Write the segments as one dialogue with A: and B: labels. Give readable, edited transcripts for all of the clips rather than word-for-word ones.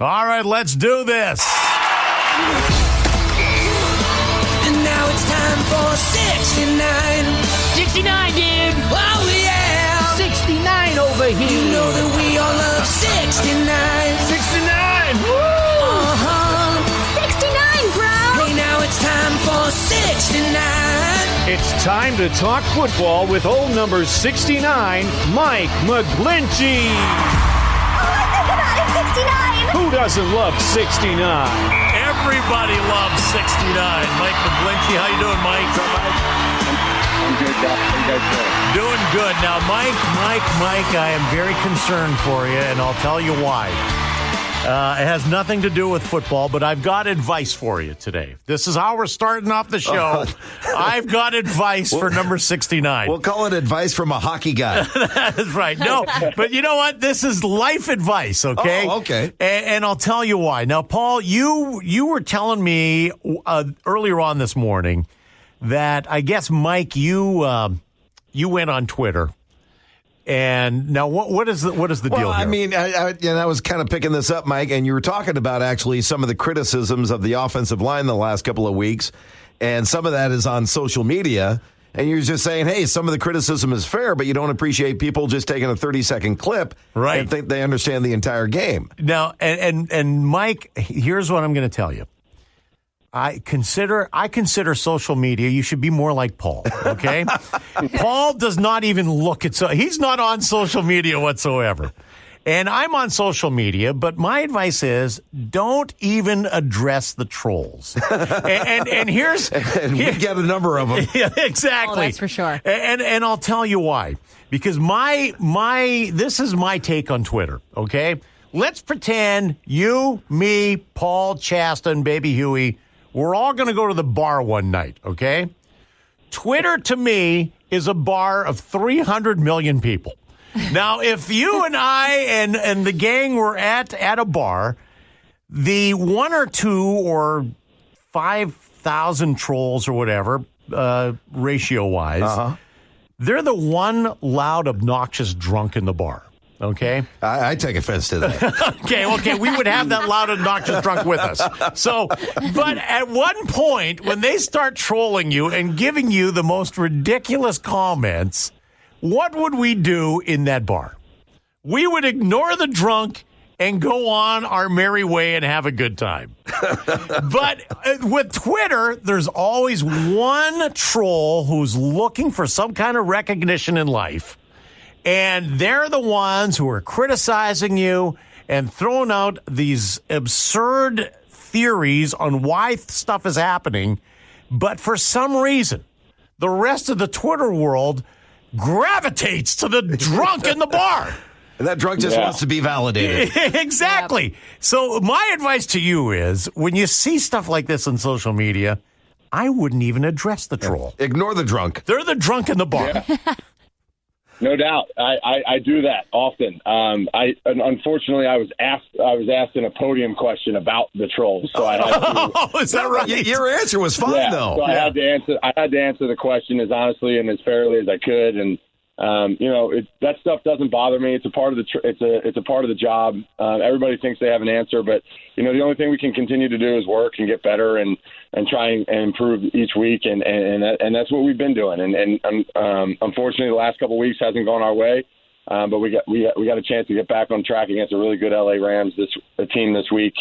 A: All right, let's do this.
B: And now it's time for 69.
C: 69, dude.
B: Oh, yeah.
C: 69 over here.
B: You know that we all love 69.
A: 69. Woo!
B: Uh-huh.
D: 69, bro.
B: Hey, now it's time for 69.
E: It's time to talk football with old number 69, Mike McGlinchey.
D: Oh, 69.
E: Who doesn't love 69?
A: Everybody loves 69. Mike McGlinchey, how you doing, Mike?
F: I'm good, Doc. How you guys doing?
A: Doing good. Now, Mike, I am very concerned for you, and I'll tell you why. It has nothing to do with football, but I've got advice for you today. This is how we're starting off the show. I've got advice for number 69.
G: We'll call it advice from a hockey guy.
A: That's right. No, but you know what? This is life advice, okay?
G: Oh, okay.
A: And I'll tell you why. Now, Paul, you were telling me earlier on this morning that I guess, Mike, you went on Twitter. And now, what is the deal here?
G: I mean, I was kind of picking this up, Mike, and you were talking about actually some of the criticisms of the offensive line the last couple of weeks, and some of that is on social media. And you're just saying, hey, some of the criticism is fair, but you don't appreciate people just taking a 30-second clip and think they understand the entire game. Now,
A: and Mike, here's what I'm going to tell you. I consider social media, you should be more like Paul, okay? Paul does not even look at, he's not on social media whatsoever. And I'm on social media, but my advice is don't even address the trolls. And here's...
G: And we get a number of them.
A: Yeah, exactly.
D: Oh, that's for sure.
A: And I'll tell you why. Because this is my take on Twitter, okay? Let's pretend you, me, Paul, Chasta, and Baby Huey, we're all going to go to the bar one night, okay? Twitter, to me, is a bar of 300 million people. Now, if you and I and the gang were at a bar, the 1 or 2 or 5,000 trolls or whatever, ratio-wise, they're the one loud, obnoxious drunk in the bar. Okay?
G: I take offense to that.
A: Okay. We would have that loud, obnoxious drunk with us. So, but at one point, when they start trolling you and giving you the most ridiculous comments, what would we do in that bar? We would ignore the drunk and go on our merry way and have a good time. But with Twitter, there's always one troll who's looking for some kind of recognition in life. And they're the ones who are criticizing you and throwing out these absurd theories on why stuff is happening. But for some reason, the rest of the Twitter world gravitates to the drunk in the bar.
G: And that drunk just wants to be validated.
A: Exactly. Yep. So my advice to you is when you see stuff like this on social media, I wouldn't even address the troll.
G: Ignore the drunk.
A: They're the drunk in the bar.
F: Yeah. No doubt, I do that often. Unfortunately, I was asked in a podium question about the trolls, so I had to.
A: Oh, is that right?
G: Your answer was fine, though.
F: So I had to answer the question as honestly and as fairly as I could, and that stuff doesn't bother me. It's a part of it's a part of the job. Everybody thinks they have an answer, but the only thing we can continue to do is work and get better and try and improve each week, and that's what we've been doing. And unfortunately, the last couple of weeks hasn't gone our way, but we got a chance to get back on track against a really good LA Rams team this week.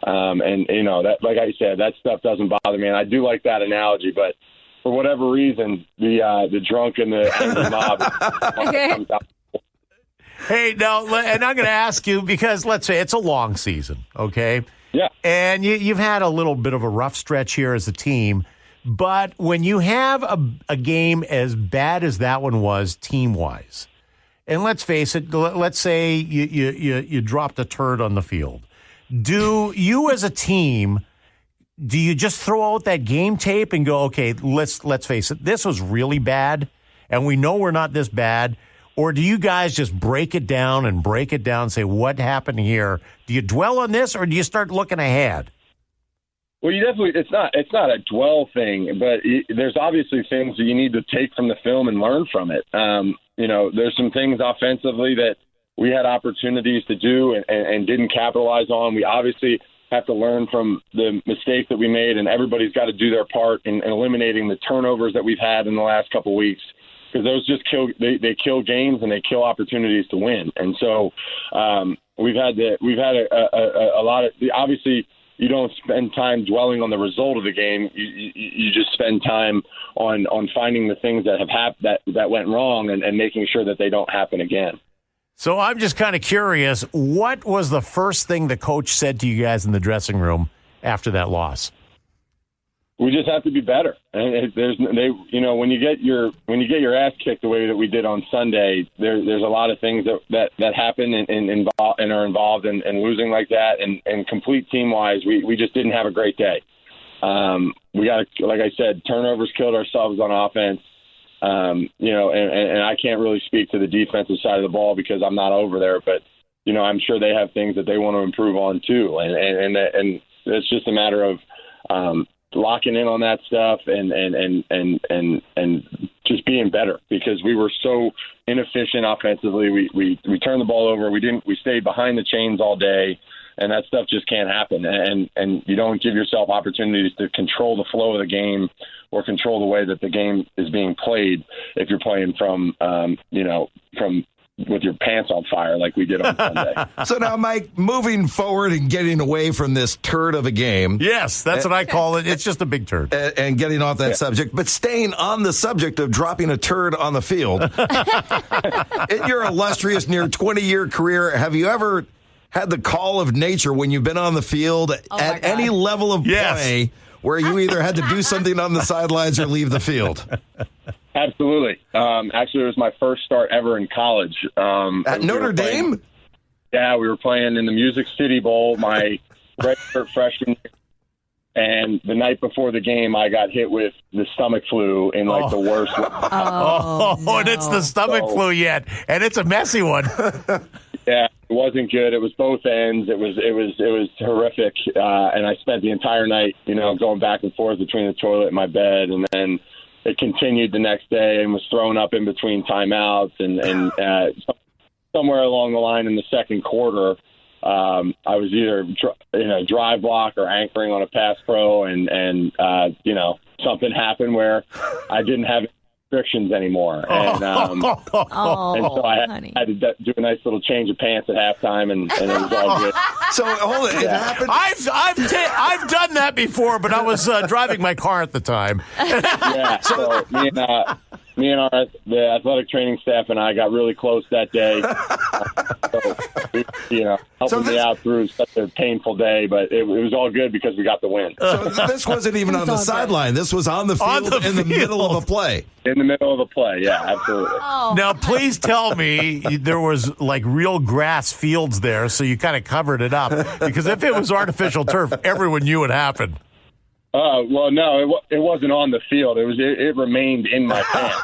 F: That, like I said, that stuff doesn't bother me, and I do like that analogy, but. For whatever reason, the drunk and the angry mob.
A: Hey, now, and I'm going to ask you because let's say it's a long season, okay?
F: Yeah.
A: And you've had a little bit of a rough stretch here as a team, but when you have a game as bad as that one was team-wise, and let's face it, let's say you dropped a turd on the field, do you as a team? Do you just throw out that game tape and go, okay, let's face it, this was really bad, and we know we're not this bad? Or do you guys just break it down and say, what happened here? Do you dwell on this, or do you start looking ahead?
F: Well, you definitely, it's not a dwell thing, but there's obviously things that you need to take from the film and learn from it. There's some things offensively that we had opportunities to do and didn't capitalize on. We obviously have to learn from the mistakes that we made, and everybody's got to do their part in eliminating the turnovers that we've had in the last couple of weeks, because those just they kill games and they kill opportunities to win. And so we've had a lot of, obviously you don't spend time dwelling on the result of the game. You just spend time on finding the things that have happened that went wrong and making sure that they don't happen again.
A: So I'm just kind of curious, what was the first thing the coach said to you guys in the dressing room after that loss?
F: We just have to be better. And when you get your ass kicked the way that we did on Sunday, there's a lot of things that happen and are involved in losing like that. And complete team wise, we just didn't have a great day. We got, like I said, turnovers killed ourselves on offense. And I can't really speak to the defensive side of the ball because I'm not over there, but I'm sure they have things that they want to improve on too. And it's just a matter of locking in on that stuff and just being better, because we were so inefficient offensively. We turned the ball over. We stayed behind the chains all day, and that stuff just can't happen. And you don't give yourself opportunities to control the flow of the game or control the way that the game is being played if you're playing from with your pants on fire like we did on Sunday.
G: So now, Mike, moving forward and getting away from this turd of a game.
A: Yes, that's what I call it. It's just a big turd.
G: And getting off that subject, but staying on the subject of dropping a turd on the field. In your illustrious near 20-year career, have you ever had the call of nature when you've been on the field at any level of play where you either had to do something on the sidelines or leave the field?
F: Absolutely. Actually, it was my first start ever in college.
G: At Notre Dame?
F: Yeah, we were playing in the Music City Bowl my redshirt freshman year. And the night before the game, I got hit with the stomach flu in the worst way.
A: And it's the stomach flu yet, and it's a messy one.
F: Yeah, it wasn't good. It was both ends. It was horrific. And I spent the entire night, going back and forth between the toilet and my bed, and then it continued the next day and was thrown up in between timeouts. And somewhere along the line in the second quarter, I was either drive block or anchoring on a pass pro, and something happened where I didn't have restrictions anymore, and so I had to do a nice little change of pants at halftime, and it was all good.
G: So hold it, it happened.
A: I've done that before, but I was driving my car at the time.
F: Yeah, so me and the athletic training staff and I got really close that day. Helping me out through such a painful day, but it was all good because we got the win.
G: So this wasn't even on the sideline. This was on the field in the middle of a play.
F: In the middle of a play, yeah, absolutely.
A: Now, please tell me there was like real grass fields there, so you kind of covered it up. Because if it was artificial turf, everyone knew it happened.
F: Well, no, it wasn't on the field. It remained in my pants.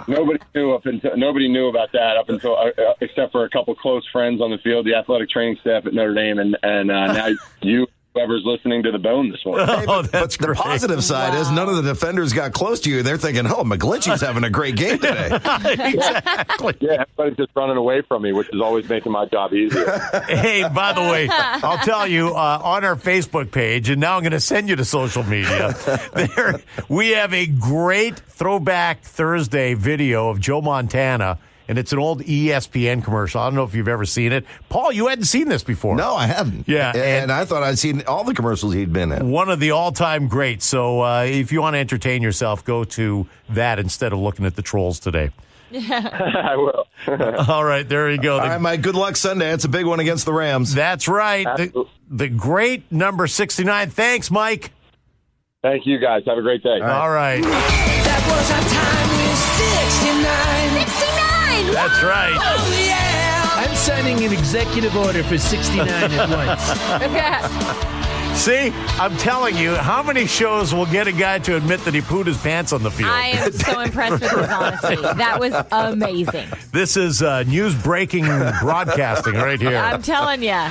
F: Nobody knew about that up until except for a couple close friends on the field, the athletic training staff at Notre Dame, and now you. Whoever's listening to the bone this morning.
G: Hey, but the positive side is none of the defenders got close to you. They're thinking, McGlinchey's having a great game today.
A: Exactly.
F: Yeah, everybody's just running away from me, which is always making my job easier.
A: Hey, by the way, I'll tell you, on our Facebook page, and now I'm going to send you to social media, there we have a great Throwback Thursday video of Joe Montana. And it's an old ESPN commercial. I don't know if you've ever seen it. Paul, you hadn't seen this before.
G: No, I haven't.
A: Yeah.
G: And I thought I'd seen all the commercials he'd been in.
A: One of the all-time greats. So if you want to entertain yourself, go to that instead of looking at the trolls today.
F: I will.
A: All right, there you go.
G: All right, Mike, good luck Sunday. It's a big one against the Rams.
A: That's right. The great number 69. Thanks, Mike.
F: Thank you, guys. Have a great day.
A: All right.
B: That was our time with 69. 69!
A: That's right.
B: Oh, yeah!
C: I'm signing an executive order for 69 at once.
A: See, I'm telling you, how many shows will get a guy to admit that he pooed his pants on the field?
D: I am so impressed with his honesty. That was amazing.
A: This is news-breaking broadcasting right here.
D: I'm telling you.